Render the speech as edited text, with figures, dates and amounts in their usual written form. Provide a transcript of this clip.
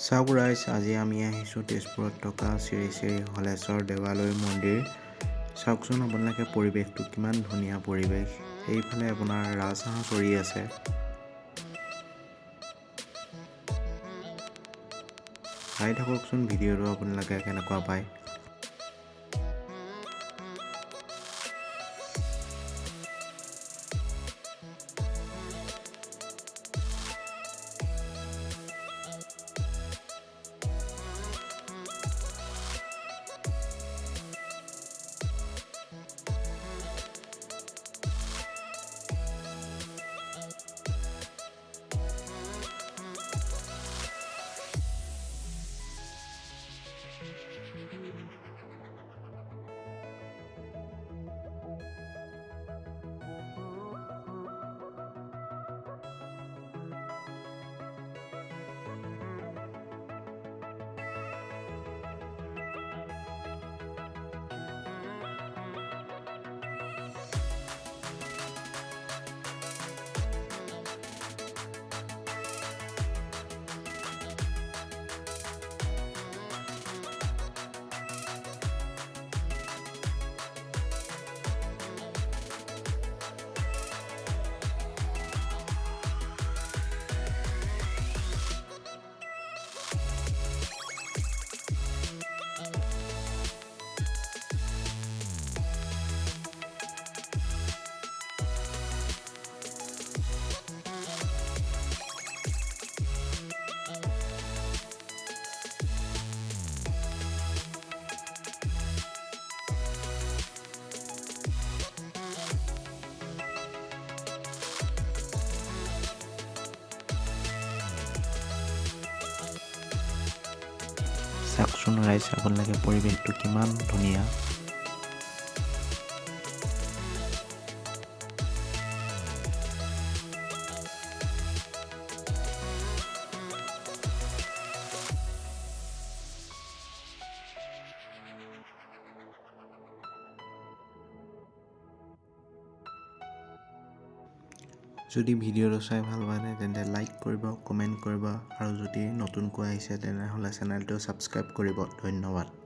চাওক ৰাইজ, আজি আমি আহিছোঁ তেজপুৰত থকা শ্ৰী শ্ৰী হলেশ্বৰ দেৱালয় মন্দিৰ। চাওকচোন আপোনালোকে পৰিৱেশটো কিমান ধুনীয়া পৰিৱেশ। এইফালে আপোনাৰ ৰাজহাঁহ চৰি আছে। চাই থাককচোন ভিডিঅ'টো আপোনালোকে কেনেকুৱা পায়। চাওকচোন ৰাইজ, আপোনালোকে পৰিৱেশটো কিমান ধুনীয়া। যদি ভিডিঅ'টো চাই ভাল পায় তেন্তে লাইক কৰিব, কমেণ্ট কৰিব আৰু যদি নতুনকৈ আহিছে তেনেহ'লে চেনেলটো ছাবস্ক্ৰাইব কৰিব। ধন্যবাদ।